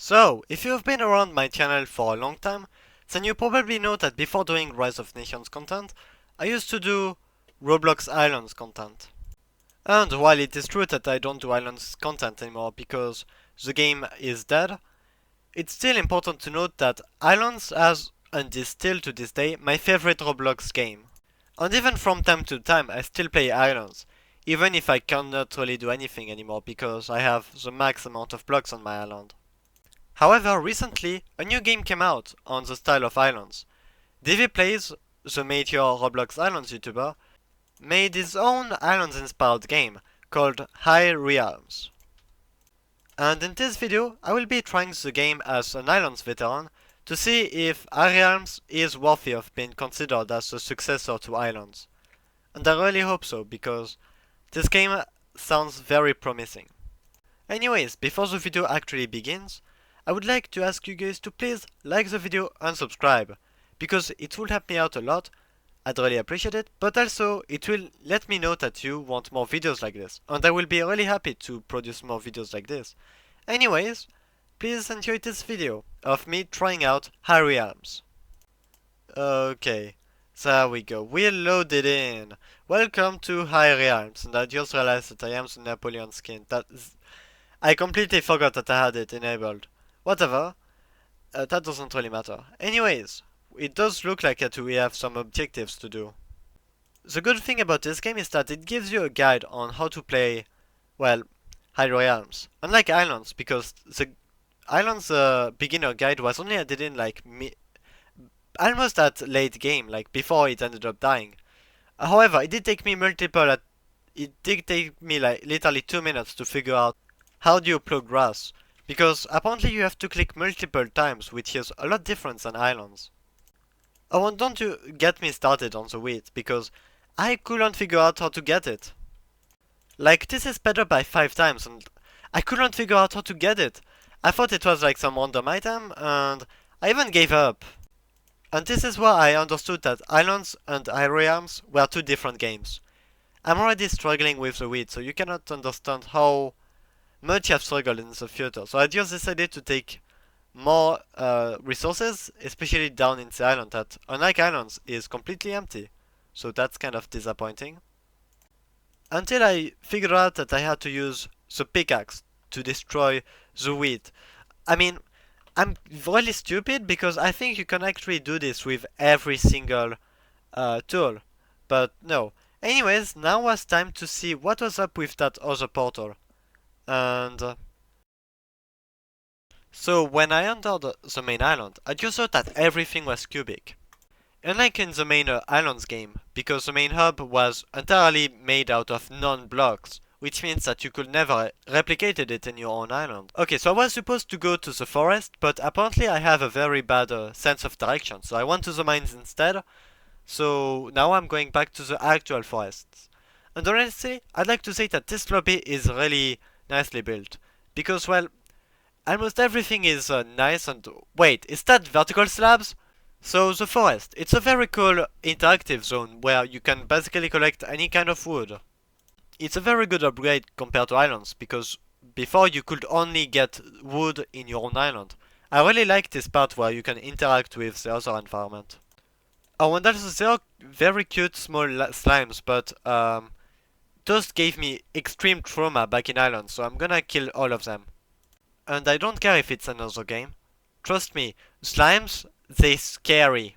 So, if you've been around my channel for a long time, then you probably know that before doing Rise of Nations content, I used to do Roblox Islands content. And while it is true that I don't do Islands content anymore because the game is dead, it's still important to note that Islands has, and is still to this day, my favorite Roblox game. And even from time to time I still play Islands, even if I cannot really do anything anymore because I have the max amount of blocks on my island. However, recently, a new game came out on the style of Islands. Davey Plays, the major Roblox Islands YouTuber, made his own Islands-inspired game called REALMS. And in this video, I will be trying the game as an Islands veteran to see if REALMS is worthy of being considered as a successor to Islands. And I really hope so, because this game sounds very promising. Anyways, before the video actually begins, I would like to ask you guys to please like the video and subscribe, because it will help me out a lot. I'd really appreciate it, but also it will let me know that you want more videos like this, and I will be really happy to produce more videos like this. Anyways, please enjoy this video of me trying out REALMS. Okay, there we go, we're loaded in. Welcome to REALMS, and I just realized that I am the Napoleon skin. I completely forgot that I had it enabled. Whatever, that doesn't really matter. Anyways, it does look like we have some objectives to do. The good thing about this game is that it gives you a guide on how to play, well, REALMS. Unlike Islands, because the Islands beginner guide was only added in like almost at late game, like before it ended up dying. However, it did take me like literally 2 minutes to figure out how do you plug grass. Because apparently you have to click multiple times, which is a lot different than Islands. Oh, and don't you get me started on the wheat, because I couldn't figure out how to get it. Like, this is better by 5 times, and I couldn't figure out how to get it. I thought it was like some random item, and I even gave up. And this is where I understood that Islands and REALMS were two different games. I'm already struggling with the wheat, so you cannot understand how much I've struggled in the future, so I just decided to take more resources, especially down in the island that, unlike Islands, is completely empty. So that's kind of disappointing. Until I figured out that I had to use the pickaxe to destroy the wheat. I mean, I'm really stupid because I think you can actually do this with every single tool. But no. Anyways, now was time to see what was up with that other portal. And so when I entered the main island, I just thought that everything was cubic. Unlike in the main Islands game, because the main hub was entirely made out of non-blocks, which means that you could never replicate it in your own island. Okay, so I was supposed to go to the forest, but apparently I have a very bad sense of direction, so I went to the mines instead. So now I'm going back to the actual forests. And honestly, I'd like to say that this lobby is really nicely built, because, well, almost everything is nice and... Wait, is that vertical slabs? So the forest, it's a very cool interactive zone where you can basically collect any kind of wood. It's a very good upgrade compared to Islands, because before you could only get wood in your own island. I really like this part where you can interact with the other environment. Oh, and also there are very cute small slimes, but those gave me extreme trauma back in Islands, so I'm gonna kill all of them. And I don't care if it's another game. Trust me, slimes, they scary.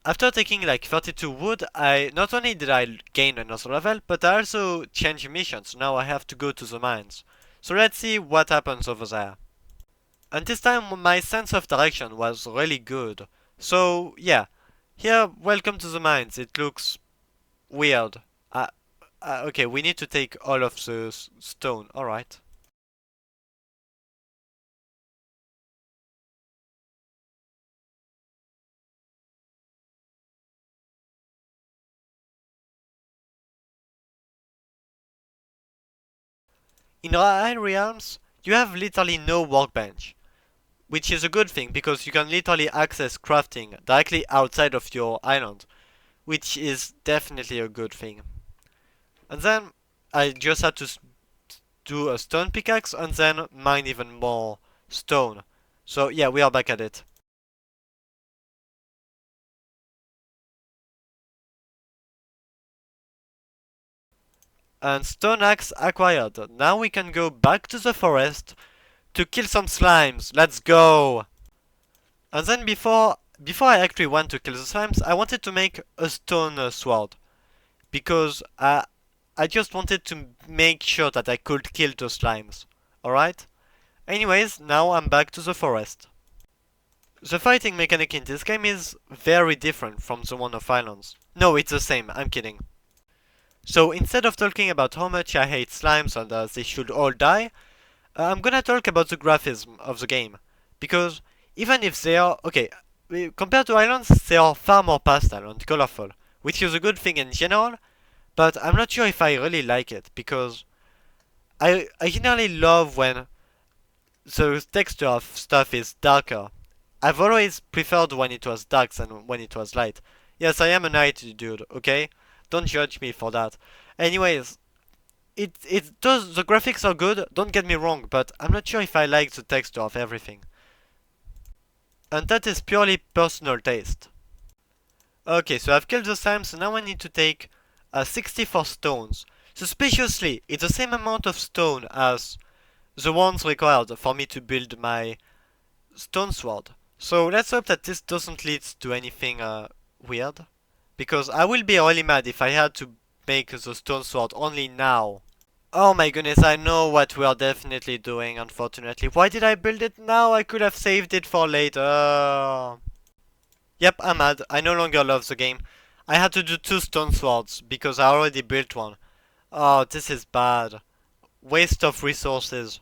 After taking like 32 wood, not only did I gain another level, but I also changed missions. Now I have to go to the mines. So let's see what happens over there. And this time my sense of direction was really good. So yeah, here, welcome to the mines. It looks weird. Okay, we need to take all of the stone, alright. In REALMS, you have literally no workbench, which is a good thing because you can literally access crafting directly outside of your island, which is definitely a good thing. And then I just had to do a stone pickaxe and then mine even more stone. So yeah, we are back at it. And stone axe acquired. Now we can go back to the forest to kill some slimes. Let's go! And then before I actually went to kill the slimes, I wanted to make a stone sword. Because I just wanted to make sure that I could kill those slimes. Alright? Anyways, now I'm back to the forest. The fighting mechanic in this game is very different from the one of Islands. No, it's the same, I'm kidding. So instead of talking about how much I hate slimes and they should all die, I'm gonna talk about the graphism of the game. Because even if they are, okay, compared to Islands, they are far more pastel and colorful, which is a good thing in general, but I'm not sure if I really like it, because I generally love when the texture of stuff is darker. I've always preferred when it was dark than when it was light. Yes, I am a night dude, okay? Don't judge me for that. Anyways, it does, the graphics are good, don't get me wrong, but I'm not sure if I like the texture of everything. And that is purely personal taste. Okay, so I've killed the slime, so now I need to take 64 stones. Suspiciously, it's the same amount of stone as the ones required for me to build my stone sword. So let's hope that this doesn't lead to anything weird. Because I will be really mad if I had to make the stone sword only now. Oh my goodness, I know what we are definitely doing, unfortunately. Why did I build it now? I could have saved it for later. Yep, I'm mad. I no longer love the game. I had to do 2 stone swords because I already built one. Oh, this is bad. Waste of resources.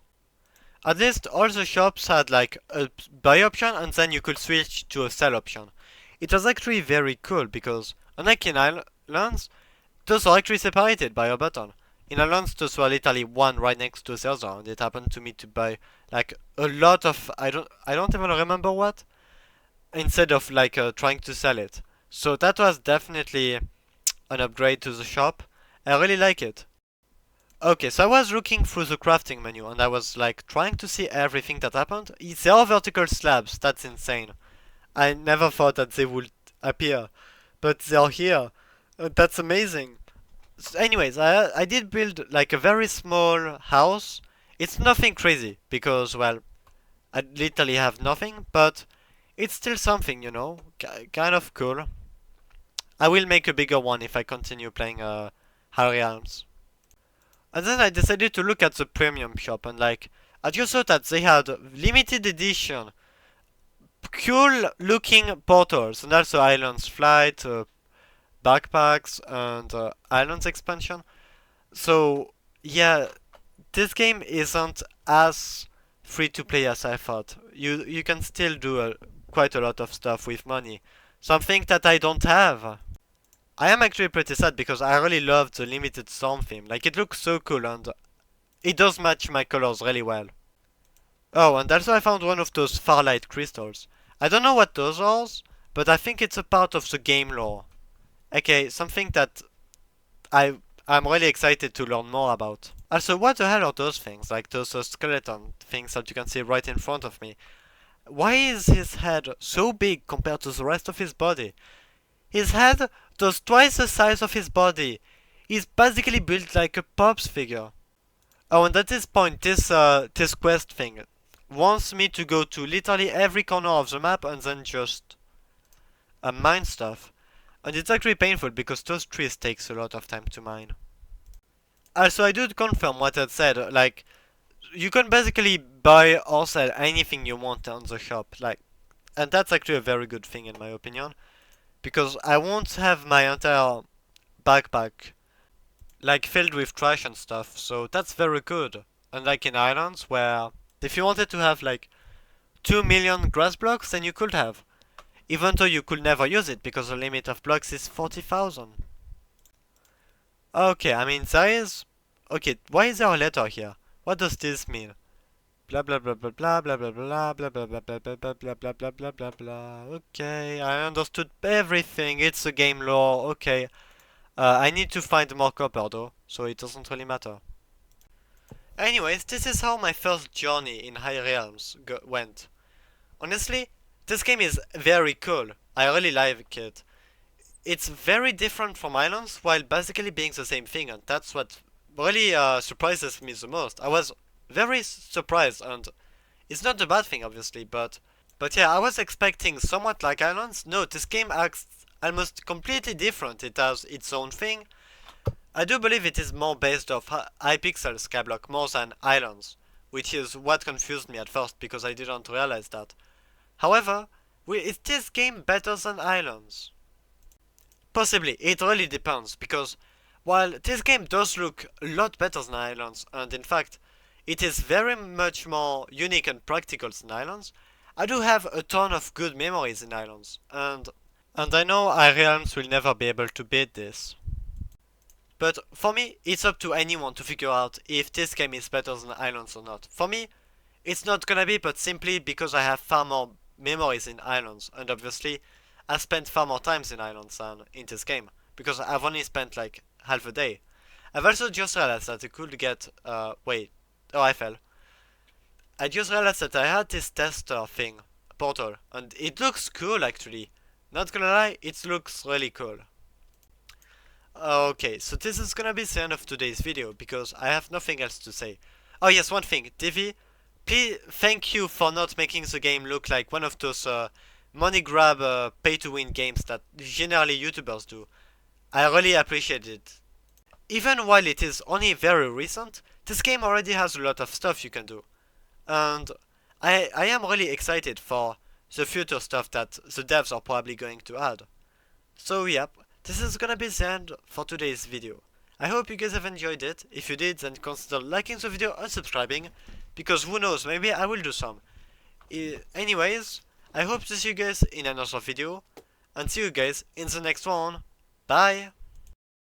At least all the shops had like a buy option and then you could switch to a sell option. It was actually very cool because unlike in Islands, those are actually separated by a button. In Islands, those were literally one right next to the other, and it happened to me to buy like a lot of I don't even remember what instead of like trying to sell it. So that was definitely an upgrade to the shop. I really like it. Okay, so I was looking through the crafting menu and I was like trying to see everything that happened. There are vertical slabs, that's insane. I never thought that they would appear, but they are here. That's amazing. So anyways, I did build like a very small house. It's nothing crazy because, well, I literally have nothing, but it's still something, you know, kind of cool. I will make a bigger one if I continue playing REALMS. And then I decided to look at the premium shop and like, I just saw that they had limited edition, cool looking portals and also Islands Flight, backpacks and Islands expansion. So yeah, this game isn't as free to play as I thought. You can still do quite a lot of stuff with money. Something that I don't have. I am actually pretty sad because I really love the limited storm theme. Like it looks so cool and it does match my colors really well. Oh, and also I found one of those Farlight crystals. I don't know what those are, but I think it's a part of the game lore. Okay, something that I'm really excited to learn more about. Also, what the hell are those things? Like those skeleton things that you can see right in front of me. Why is his head so big compared to the rest of his body? His head does twice the size of his body. He's basically built like a Pops figure. Oh, and at this point, this quest thing wants me to go to literally every corner of the map and then just mine stuff. And it's actually painful because those trees takes a lot of time to mine. Also, I do confirm what I said, like, you can basically buy or sell anything you want on the shop, like, and that's actually a very good thing in my opinion. Because I won't have my entire backpack like filled with trash and stuff, so that's very good. Unlike in Islands where if you wanted to have like 2 million grass blocks then you could have. Even though you could never use it because the limit of blocks is 40,000. Okay, I mean there is... Okay, why is there a letter here? What does this mean? Blah blah blah blah blah blah blah blah blah blah blah blah blah blah blah blah blah blah blah blah. Okay, I understood everything. It's a game lore. Okay. I need to find more copper though, so it doesn't really matter. Anyways, this is how my first journey in High Realms went. Honestly, this game is very cool. I really like it. It's very different from Islands while basically being the same thing, and that's what really surprises me the most. I was very surprised, and it's not a bad thing obviously, but yeah, I was expecting somewhat like Islands. No, this game acts almost completely different. It has its own thing. I do believe it is more based off Hypixel Skyblock more than Islands, which is what confused me at first because I didn't realize that. However, is this game better than Islands? Possibly, it really depends, because while this game does look a lot better than Islands, and in fact, it is very much more unique and practical than Islands, I do have a ton of good memories in Islands, and I know REALMS will never be able to beat this. But for me, it's up to anyone to figure out if this game is better than Islands or not. For me, it's not gonna be, but simply because I have far more memories in Islands, and obviously, I spent far more times in Islands than in this game, because I've only spent like half a day. I've also just realized that I could get, wait, oh I fell. I just realized that I had this tester thing, portal, and it looks cool actually. Not gonna lie, it looks really cool. Okay, so this is gonna be the end of today's video, because I have nothing else to say. Oh yes, one thing, Divi, please, thank you for not making the game look like one of those money grab pay to win games that generally YouTubers do. I really appreciate it. Even while it is only very recent, this game already has a lot of stuff you can do. And I am really excited for the future stuff that the devs are probably going to add. So yep, this is gonna be the end for today's video. I hope you guys have enjoyed it. If you did, then consider liking the video and subscribing, because who knows, maybe I will do some. Anyways, I hope to see you guys in another video, and see you guys in the next one. Bye!